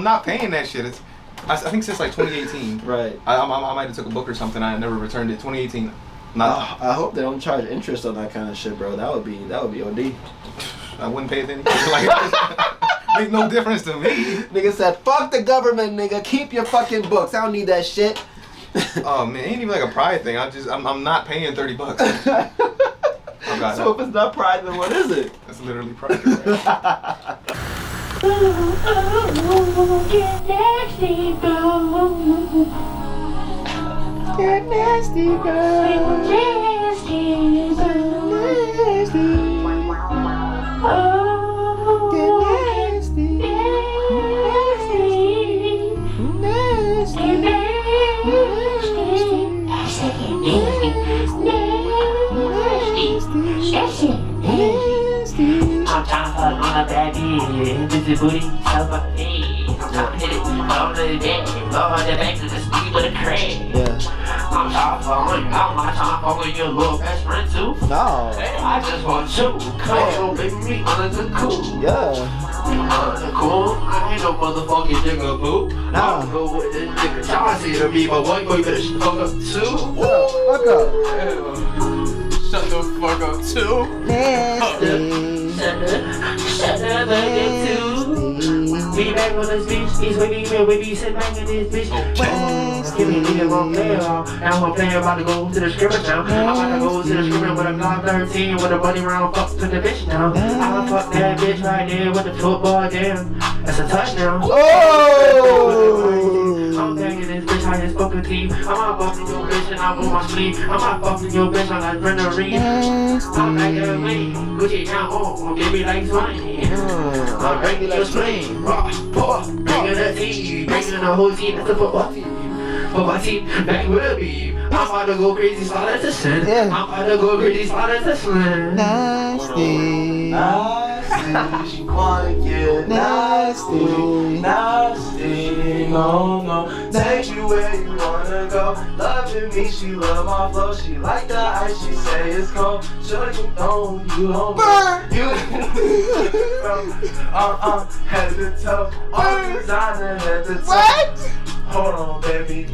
not paying that shit. I think since like 2018. Right. I might have took a book or something. I never returned it. 2018. I hope they don't charge interest on that kind of shit, bro. That would be OD. I wouldn't pay it anything. Like, make no difference to me. Nigga said, fuck the government, nigga. Keep your fucking books. I don't need that shit. Oh man, it ain't even like a pride thing. I'm not paying $30. Oh, God, so if it's not pride, then what is it? That's literally pride. Right? Get nasty, boo. Get nasty, girl. Nasty, boo. Nasty. Oh, Get nasty. nasty, nasty. I'm trying to fuck on a bad bitch. This is booty, so fuck me. I'm trying to hit it on the bed. Go on the back to the speed with a crane. Yeah. I'm trying to fuck on you. I'm not trying to fuck with your little best friend too. No. Hey, I just want you. Come on, baby, me under the cool. Yeah. Under the cool. I ain't no motherfucking nigga, boo. I don't know what this nigga trying to see to be, but boy, you better shut the fuck up too. Fuck up. Shut the fuck up too. Nasty. Shut up, too. Be back on this bitch. He's wavy, sit back in this bitch. Give me a nigga gon' play off. Now I'm playing about to go to the scrimmage now. I'm about to go to the scrimmage with a Glock 13 with a bunny round fuck to the bitch now. I'ma fuck that bitch right there with the football, damn. That's a touchdown. Oh! I'm taking this bitch out his fucking team. I'm fucking your bitch and I'm on my sleeve. I'm fucking your bitch on like Brenda Reed. I'm like a wing. Gucci down home, give me like 20. I'm breaking your spleen. Bringing the team, bringing the whole team. That's the football team. Football team, back with a beam. I'm about to go crazy, slide at the sin. I'm about to go crazy, slide at the slim. Nasty. She wanna get nasty, nasty, no. Take you where you wanna go. Loving me, she love my flow. She like the ice, she say it's cold. Sure you don't burn. You head to toe. All designer head to toe. What? Hold on, baby.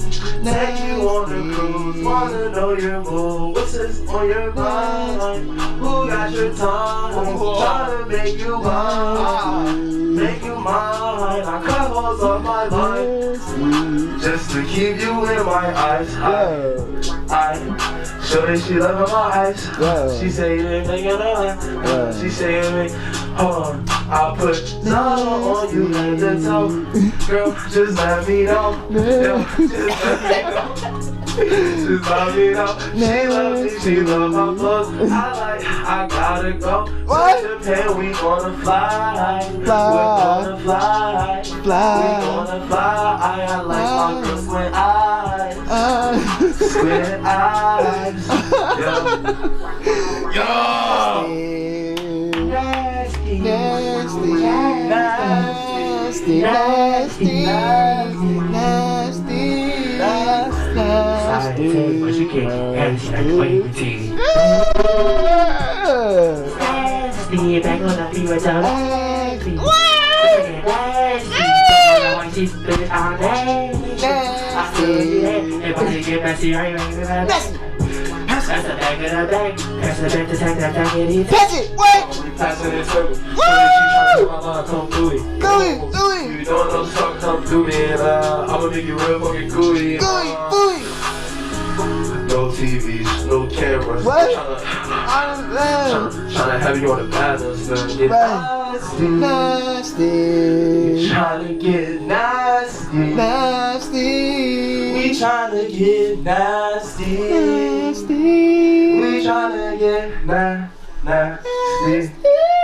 Take you on the cruise. Wanna know your mood. What's this on your mind? Who got your tongue? Tryna make you mine. Make you mine. I cut holes on my line. Just to keep you in my eyes. I show that she loving my eyes. She say you ain't making her. She say you ain't. Hold on. I'll put Zana on you head to toe. Girl, just let me know. Just let me know. She loves me, she love my clothes. I gotta go. What? To Japan, we gonna fly. We're gonna fly. We gonna fly. I like my girl squint eyes. Squint eyes. Yo. Nasty, nasty, nasty, nasty, nasty, nasty. But you can't have this like wavy team. Nasty, back on the fever dog. Nasty. Nasty. She's spit all day. I feel you there. If I get messy, I ain't gonna nasty. Pass the back of the bag. Pass the back to take that jacket. Pass it, what? Passing in circles. Woo! She tryna come through it. Do it. You don't know the talk, come through me, and I'ma make you real fucking gooey. No TVs, no cameras. What? Tryna have you on the balance, man. Get Nasty. Tryna get nasty. Nasty. We tryna get nasty. Nasty. We tryna get nasty.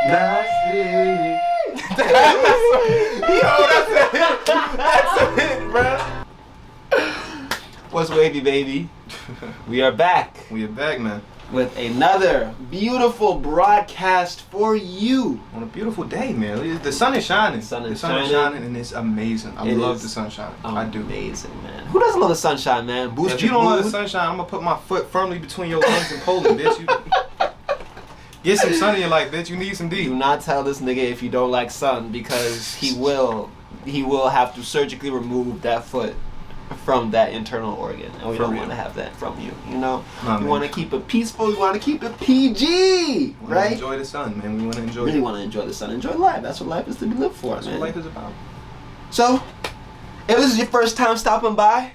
Nasty. Yo, that's a hit, bro. What's wavy, baby? We are back We are back, man. with another beautiful broadcast for you. On a beautiful day, man. The sun is shining. The sun is shining, and it's amazing. I love the sunshine. I do. Amazing, man. Who doesn't love the sunshine, man? Boost If your you don't love the mood. sunshine, I'm gonna put my foot firmly between your lungs and Poland, bitch. Get some sun in your life, bitch. You need some Do D. not tell this nigga if you don't like sun because he will he will have to surgically remove that foot from that internal organ, and we don't want to have that from you. You know, we want to keep it peaceful. We want to keep it PG, right? Enjoy the sun, man. We want to enjoy. Really want to enjoy the sun. Enjoy life. That's what life is to be lived for, That's man. what life is about. So, if this is your first time stopping by,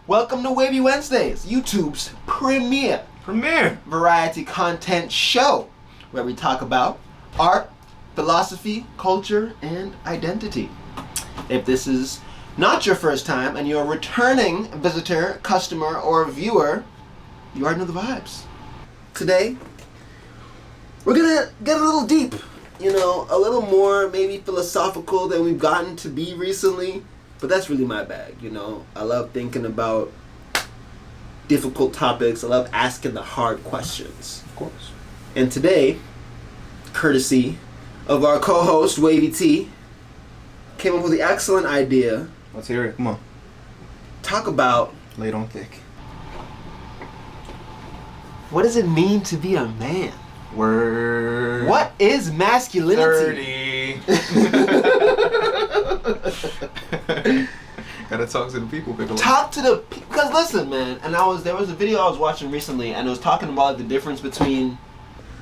welcome to Wavy Wednesdays, YouTube's premier variety content show, where we talk about art, philosophy, culture, and identity. If this is not your first time and you're a returning visitor, customer, or viewer, you already know the vibes. Today, we're gonna get a little deep, you know, a little more maybe philosophical than we've gotten to be recently, but that's really my bag, you know. I love thinking about difficult topics. I love asking the hard questions. Of course. And today, courtesy of our co-host, Wavy T, came up with the excellent idea. Let's hear it. Come on. Talk about... Lay it on thick. What does it mean to be a man? Word. What is masculinity? 30. Gotta talk to the people, Piccolo. Talk to the... Because listen, man, and there was a video I was watching recently, and it was talking about the difference between...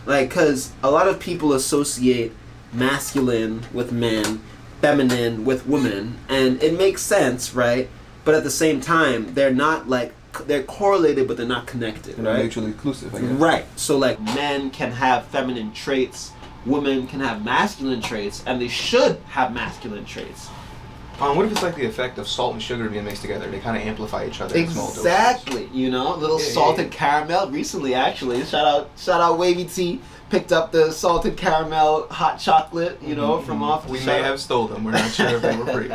Like, because a lot of people associate masculine with men, feminine with women, and it makes sense, right? But at the same time, they're not like, they're correlated, but they're not connected, They're right? mutually inclusive, I guess. Right. So like, men can have feminine traits, women can have masculine traits, and they should have masculine traits. What if it's like the effect of salt and sugar being mixed together? They kind of amplify each other in small doses. Exactly. You know, little salted caramel. Recently, actually, shout out Wavy T. Picked up the salted caramel hot chocolate, you know, from off. We may have stole them. We're not sure if they were free.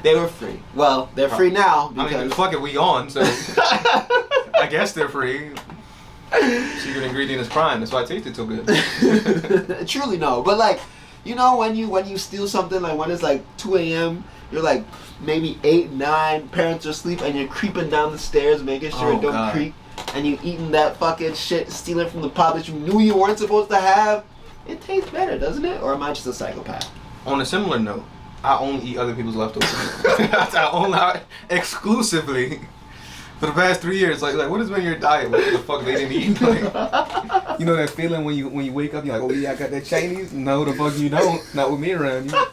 They were free. Well, they're free now because... I mean, fuck it, we on, so I guess they're free. Secret ingredient is prime. That's why it tasted so good. Truly no, but like, you know, when you steal something, like when it's like 2 a.m., you're like maybe 8, 9, parents are asleep, and you're creeping down the stairs, making sure it don't creak. And you eating that fucking shit, stealing from the pot that you knew you weren't supposed to have, it tastes better, doesn't it? Or am I just a psychopath? On a similar note, I only eat other people's leftovers. I exclusively for the past 3 years. Like what has been your diet? What the fuck they didn't eat? Like, you know that feeling when you wake up, you're like, oh yeah, I got that Chinese. No, the fuck you don't. Not with me around you.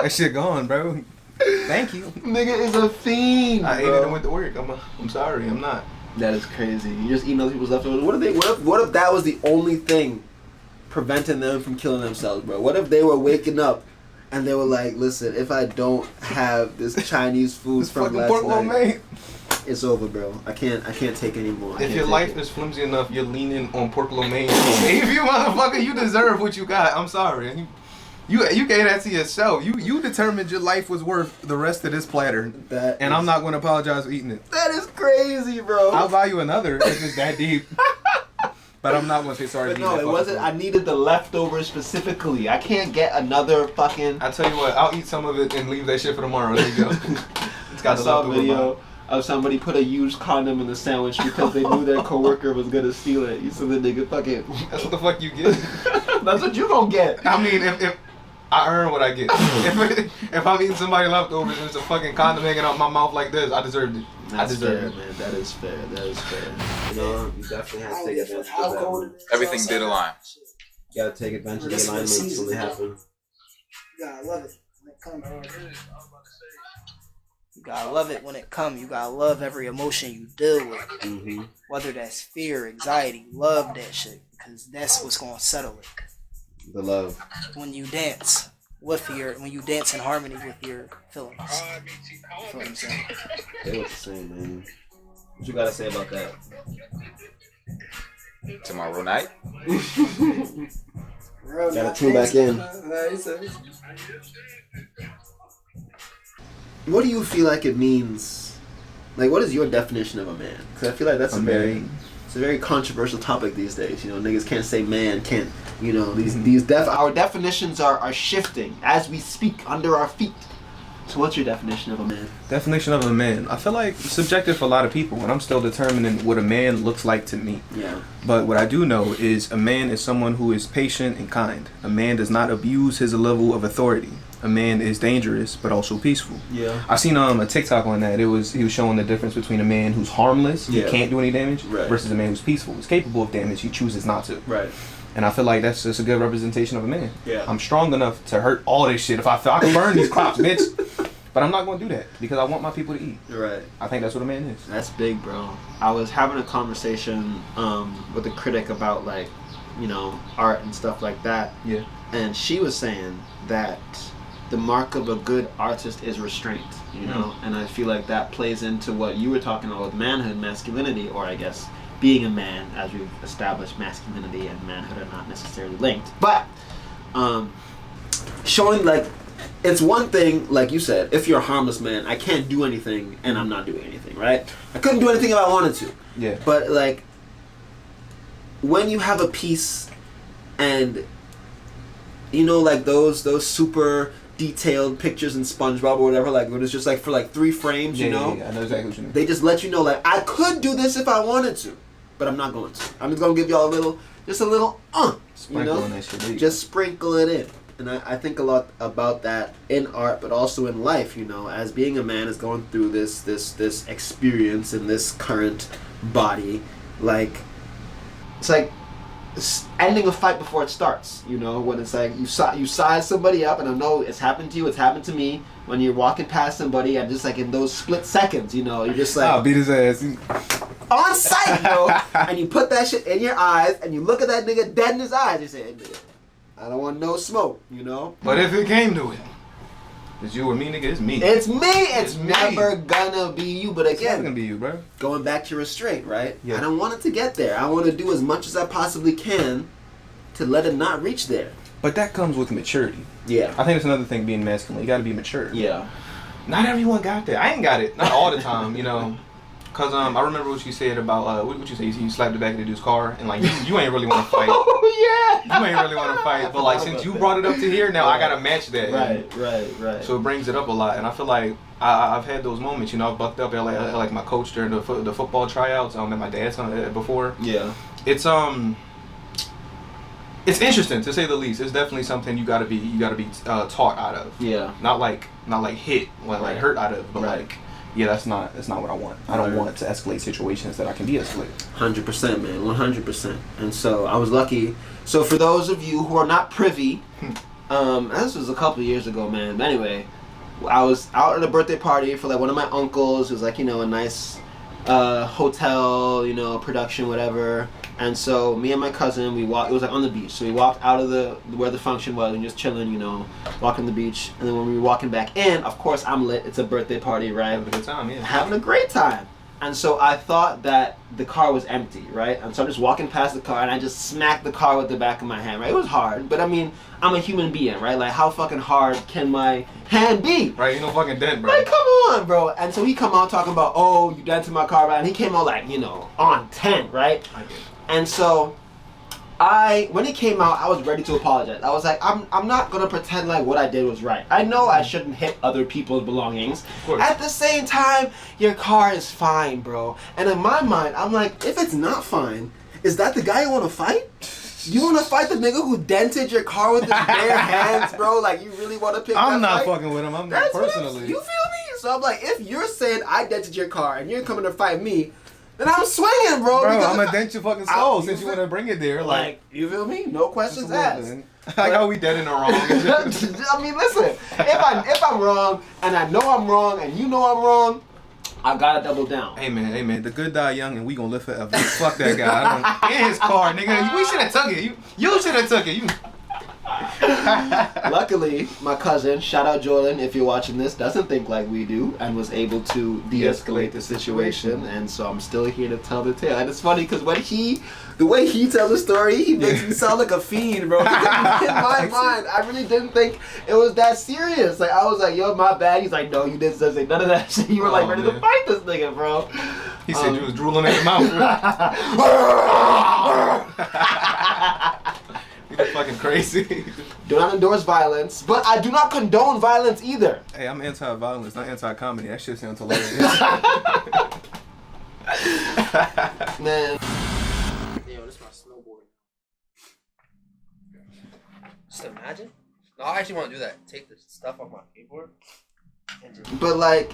That shit gone, bro. Thank you. Nigga is a fiend. I ate it and went to work. I'm sorry, I'm not. That is crazy. You just eating other people's leftovers. What if that was the only thing preventing them from killing themselves, bro? What if they were waking up and they were like, listen, if I don't have this Chinese food from last night, it's over, bro. I can't take anymore. If your life is flimsy enough, you're leaning on pork lo mein. If you motherfucker, you deserve what you got. I'm sorry. You gave that to yourself. You determined your life was worth the rest of this platter. And I'm not going to apologize for eating it. That is crazy, bro. I'll buy you another if it's that deep. But I'm not going to say sorry. But no, it wasn't. I needed the leftovers specifically. I can't get another fucking... I tell you what, I'll eat some of it and leave that shit for tomorrow. There you go. It's got I saw a video of somebody put a used condom in the sandwich because they knew their coworker was going to steal it. You said the nigga fucking... That's what the fuck you get. That's what you gonna get. I mean, if I earn what I get. If I'm eating somebody leftovers and there's a fucking condom hanging out my mouth like this, I deserved it. That's I deserved fair, it. man. That is fair. You know, you definitely have to take advantage of that. Everything did align. You gotta take advantage of the alignments when they happen. You gotta love it when it comes. You gotta love it when it comes. You gotta love every emotion you deal with. Mm-hmm. Whether that's fear, anxiety, love that shit because that's what's gonna settle it. The love. When you dance in harmony with your feelings. That's what I'm saying. They was the same, man. What you gotta say about that? Tomorrow night. Gotta tune back in. What do you feel like it means? Like, what is your definition of a man? Because I feel like that's a very controversial topic these days. You know, niggas can't say man, can't. You know, our definitions are shifting as we speak under our feet. So what's your definition of a man? Definition of a man. I feel like it's subjective for a lot of people, and I'm still determining what a man looks like to me. Yeah. But what I do know is a man is someone who is patient and kind. A man does not abuse his level of authority. a man is dangerous but also peaceful. Yeah. I seen a TikTok on that. He was showing the difference between a man who's harmless, he can't do any damage, versus a man who's peaceful, who's capable of damage, he chooses not to. Right. And I feel like that's just a good representation of a man. Yeah. I'm strong enough to hurt all this shit if I feel I can burn these crops, bitch. But I'm not gonna do that because I want my people to eat. Right. I think that's what a man is. That's big, bro. I was having a conversation with a critic about like, you know, art and stuff like that. Yeah. And she was saying that the mark of a good artist is restraint, you know? And I feel like that plays into what you were talking about with manhood, masculinity, or I guess being a man, as we've established masculinity and manhood are not necessarily linked. But showing like, it's one thing, like you said, if you're a harmless man, I can't do anything and I'm not doing anything, right? I couldn't do anything if I wanted to. Yeah. But like, when you have a piece and, you know, like those super detailed pictures in SpongeBob or whatever, like when it's just like for like 3 frames, you know? Yeah, I know exactly what you mean. They just let you know, like, I could do this if I wanted to, but I'm not going to. I'm just going to give y'all a little, Sprinkle you know? on that shit. Just sprinkle it in. And I think a lot about that in art, but also in life, you know, as being a man is going through this experience in this current body, like, it's like ending a fight before it starts, you know, when it's like you size somebody up, and I know it's happened to you, it's happened to me, when you're walking past somebody and just like in those split seconds, you know, you're just like, I'll beat his ass. on sight, yo, and you put that shit in your eyes, and you look at that nigga dead in his eyes, you say, hey, nigga, I don't want no smoke, you know? But if it came to it, it's you or me, nigga, it's me. It's me. It's me. never gonna be you. But It's never again, gonna be you, bro. going back to restraint, right? Yeah. I don't want it to get there. I want to do as much as I possibly can to let it not reach there. But that comes with maturity. Yeah. I think it's another thing being masculine. You gotta be mature. Yeah. Not everyone got that. I ain't got it. Not all the time, you know. Cause I remember what you said about what you say. You slapped the back of the dude's car, and like you ain't really want to fight. Oh yeah. You ain't really want to fight. But like since you brought it up to here, now I gotta match that. Right. So it brings it up a lot, and I feel like I've had those moments. You know, I've bucked up at like my coach during the football tryouts. At my dad's before. Yeah. It's interesting to say the least. It's definitely something you gotta be taught out of. Yeah. Not like hit, like hurt out of, but Right. like. Yeah, that's not what I want. I don't want to escalate situations that I can de-escalate. 100%, man. 100%. And so I was lucky. So for those of you who are not privy, this was a couple of years ago, man. But anyway, I was out at a birthday party for like one of my uncles. It was like, you know, a nice hotel, you know, production, whatever. And so me and my cousin, we walked. It was like on the beach. So we walked out of where the function was and just chilling, you know, walking the beach. And then when we were walking back in, of course I'm lit. It's a birthday party, right? Having a good time, yeah. Having a great time. And so I thought that the car was empty, right? And so I'm just walking past the car and I just smacked the car with the back of my hand, right? It was hard, but I mean, I'm a human being, right? Like, how fucking hard can my hand be? Right, you no fucking dead, bro. Like, come on, bro. And so he come out talking about, oh, you dented my car, right? And he came out like, you know, on 10, right? I get it. And so when he came out, I was ready to apologize. I was like, I'm not gonna pretend like what I did was right. I know I shouldn't hit other people's belongings. Of course. At the same time, your car is fine, bro. And in my mind, I'm like, if it's not fine, is that the guy you wanna fight? You wanna fight the nigga who dented your car with his bare hands, bro? Like, you really wanna pick I'm that not fight? fucking with him. I'm That's not what personally. you feel me? So I'm like, if you're saying I dented your car and you're coming to fight me, then I'm swinging, bro. Bro, because I'm if gonna I- dent your fucking skull since you feel- want to bring it there. Like, you feel me? No questions asked. Like how we dead in the wrong. I mean, listen. If I'm wrong and I know I'm wrong and you know I'm wrong, I gotta double down. Hey man, the good die young and we gonna live forever. Fuck that guy. In his car, nigga. We should have took it. You should have took it. You. Luckily, my cousin, shout out Jordan, if you're watching this, doesn't think like we do and was able to de-escalate the situation, and so I'm still here to tell the tale. And it's funny because the way he tells the story, he makes me sound like a fiend, bro. In my mind, I really didn't think it was that serious. Like, I was like, yo, my bad. He's like, no, you didn't say none of that shit. You were like ready to fight this nigga, bro. He said you was drooling in your mouth. You're fucking crazy. Do not endorse violence, but I do not condone violence either. Hey, I'm anti-violence, not anti-comedy. That shit sounds hilarious. Man. Yo, this is my snowboard. Just imagine No, I actually want to do that. Take the stuff off my keyboard. But like,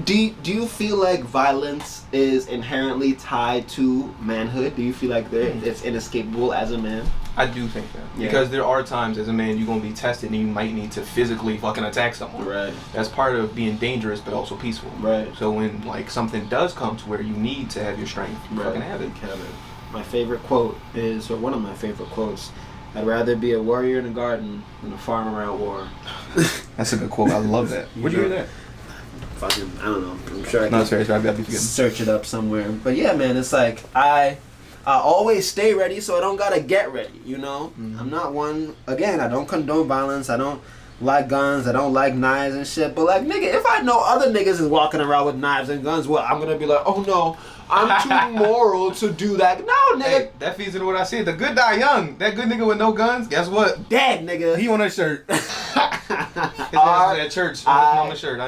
do you feel like violence is inherently tied to manhood? Do you feel like it's inescapable as a man? I do think that. Yeah. Because there are times as a man you're going to be tested and you might need to physically fucking attack someone. Right. That's part of being dangerous but also peaceful. Right. So when like something does come to where you need to have your strength, you fucking have it. My favorite quote is, or one of my favorite quotes, I'd rather be a warrior in a garden than a farmer at war. That's a good quote. I love that. Where'd you hear that? Fucking, I don't know. I'm sure I No, can seriously, I'd be forgetting. search it up somewhere. But yeah, man, it's like I always stay ready, so I don't gotta get ready. You know, I'm not one. Again, I don't condone violence. I don't like guns. I don't like knives and shit. But like, nigga, if I know other niggas is walking around with knives and guns, well, I'm gonna be like, oh no, I'm too moral to do that. No, nigga. Hey, that feeds into what I said. The good die young. That good nigga with no guns, guess what? Dead, nigga. He on that shirt. His ass is at church on the shirt.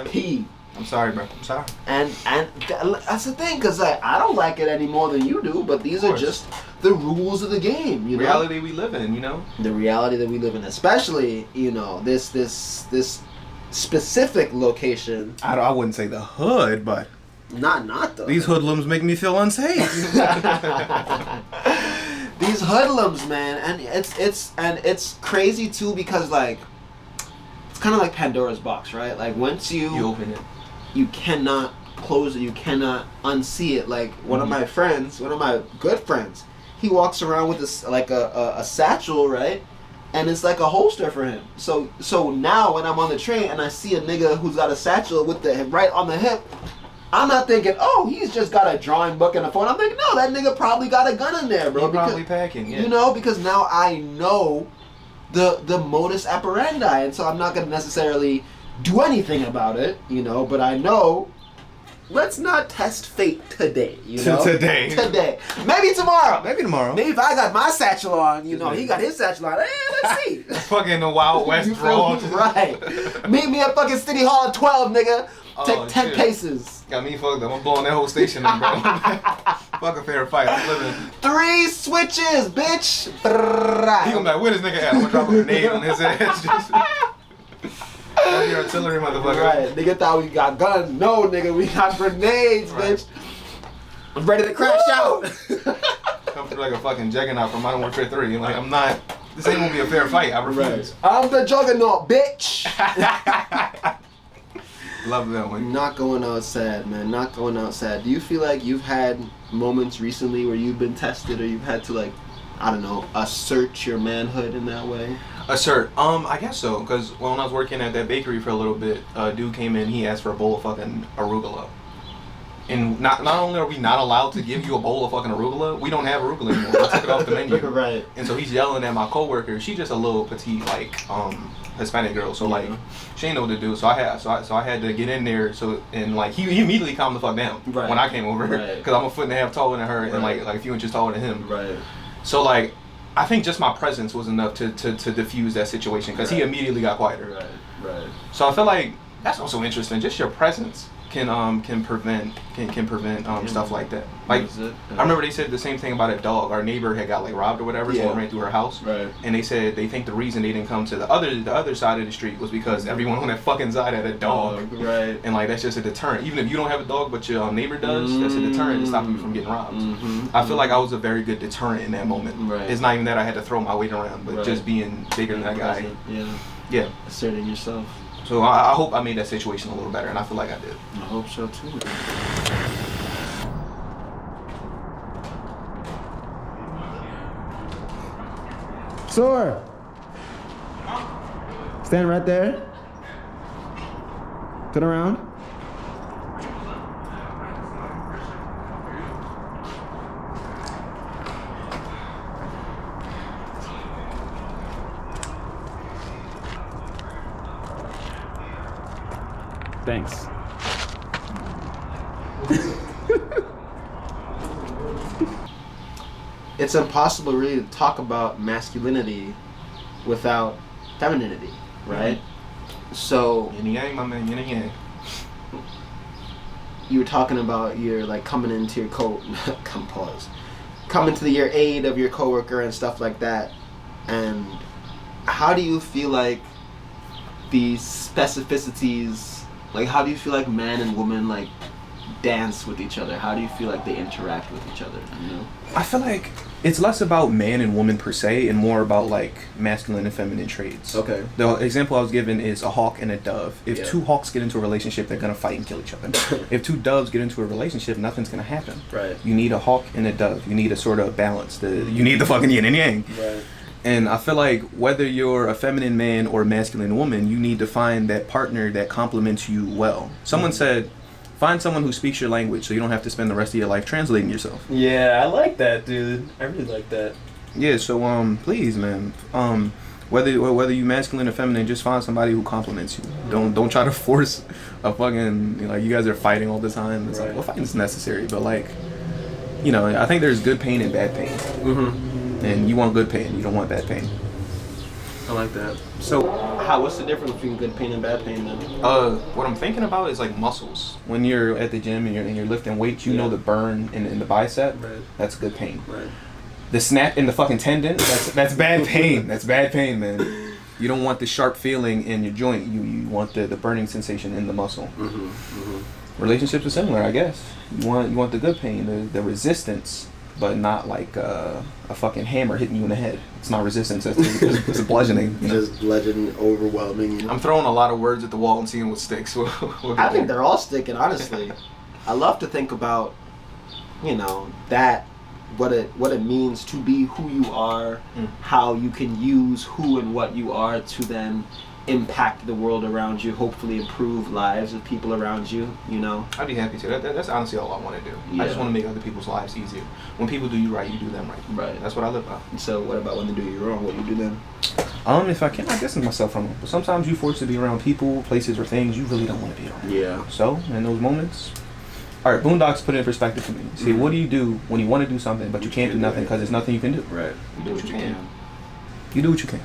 I'm sorry, bro. I'm sorry. And that's the thing, cause like I don't like it any more than you do, but these are just the rules of the game. You know, reality we live in. You know, the reality that we live in, especially this specific location. I wouldn't say the hood, but Not though. these hoodlums make me feel unsafe. These hoodlums, man, and it's crazy too because like it's kind of like Pandora's box, right? Like once you open it, you cannot close it, you cannot unsee it. Like one of my friends, one of my good friends, he walks around with this like a satchel, right? And it's like a holster for him. So now when I'm on the train and I see a nigga who's got a satchel with the right on the hip, I'm not thinking, oh, he's just got a drawing book and a phone. I'm thinking, no, that nigga probably got a gun in there, bro. He probably packing, yeah. You know, because now I know the modus operandi, and so I'm not gonna necessarily do anything about it, you know. But I know, let's not test fate today, you know. Today, maybe tomorrow. Maybe tomorrow. Maybe if I got my satchel on, you know, he got his satchel on. Hey, let's see. Fucking the Wild West You feel draw. me? Right. Meet me at fucking City Hall at 12, nigga. Take 10 shit. paces. Got me fucked up. I'm blowing that whole station up, bro. Fuck a fair fight. I'm living. 3 switches, bitch. He gonna be like, where this nigga at? I'm gonna drop a grenade on his ass. Just that's your artillery, motherfucker. Right. Nigga thought we got guns. No, nigga, we got grenades, Right. bitch. I'm ready to crash out. Come through like a fucking juggernaut from Modern Warfare 3. Like, I'm not. This ain't gonna be a fair fight. I refuse. I'm the juggernaut, bitch. Love that one. Not going outside, man. Not going outside. Do you feel like you've had moments recently where you've been tested or you've had to, like, I don't know, assert your manhood in that way? Assert. I guess so. Because when I was working at that bakery for a little bit, a dude came in. He asked for a bowl of fucking arugula. And not only are we not allowed to give you a bowl of fucking arugula, we don't have arugula anymore. I took it off the menu. Right. And so he's yelling at my coworker. She's just a little petite, like, Hispanic girl. So like, she ain't know what to do. So I had to get in there. So and like he immediately calmed the fuck down when I came over because I'm a foot and a half taller than her and like a few inches taller than him. Right. So like, I think just my presence was enough to diffuse that situation because he immediately got quieter. Right. So I feel like that's also interesting. Just your presence can prevent stuff like that. Like I remember they said the same thing about a dog. Our neighbor had got like robbed or whatever, so we ran through her house. Right. And they said they think the reason they didn't come to the other side of the street was because everyone on that fucking side had a dog. Right. And like that's just a deterrent. Even if you don't have a dog but your neighbor does, that's a deterrent to stop you from getting robbed. I feel like I was a very good deterrent in that moment. Right. It's not even that I had to throw my weight around, but just being bigger than that guy. Yeah. Asserting yourself. So I hope I made that situation a little better, and I feel like I did. I hope so too. Sir, stand right there. Turn around. Thanks. It's impossible really to talk about masculinity without femininity, right? So Yin and yang, my man, yin and yang. you were talking about your like coming into your coming to your aid of your coworker and stuff like that, and how do you feel like these specificities, like how do you feel like man and woman like dance with each other? How do you feel like they interact with each other? You know? I feel like it's less about man and woman per se and more about like masculine and feminine traits. Okay. The example I was given is a hawk and a dove. If Yeah. two hawks get into a relationship, they're gonna fight and kill each other. If two doves get into a relationship, nothing's gonna happen. Right. You need a hawk and a dove. You need a sort of balance. You need the fucking yin and yang. Right. And I feel like whether you're a feminine man or a masculine woman, you need to find that partner that complements you well. Someone said, find someone who speaks your language so you don't have to spend the rest of your life translating yourself. Yeah, I like that, dude. I really like that. Yeah, so please, man, whether you masculine or feminine, just find somebody who compliments you. Don't try to force a fucking, you know, like you guys are fighting all the time. It's like, well, fighting's necessary, but like, you know, I think there's good pain and bad pain. Mm-hmm. And you want good pain, you don't want bad pain. I like that. So, What's the difference between good pain and bad pain then? what I'm thinking about is like muscles. When you're at the gym and you're lifting weights, you know the burn in the bicep. Right. That's good pain. Right. The snap in the fucking tendon. That's bad pain. That's bad pain, man. You don't want the sharp feeling in your joint. You want the burning sensation in the muscle. Mm-hmm. Mm-hmm. Relationships are similar, I guess. You want the good pain, the resistance, but not like a fucking hammer hitting you in the head. It's not resistance. It's a bludgeoning. You know? Just bludgeoning, overwhelming. You know? I'm throwing a lot of words at the wall and seeing what sticks. I think they're all sticking, honestly. I love to think about, you know, that what it means to be who you are, how you can use who and what you are to then impact the world around you, hopefully improve lives of people around you, you know? I'd be happy to. That's honestly all I want to do. Yeah. I just want to make other people's lives easier. When people do you right, you do them right. Right. That's what I live by. So what about when they do you wrong? What do you do then? If I can, I distance myself from them. But sometimes you're forced to be around people, places, or things you really don't want to be around. Yeah. So, in those moments... Alright, Boondocks put it in perspective for me. See, what do you do when you want to do something, but you can't do nothing because there's nothing you can do? Right. You do what you can. You do what you can.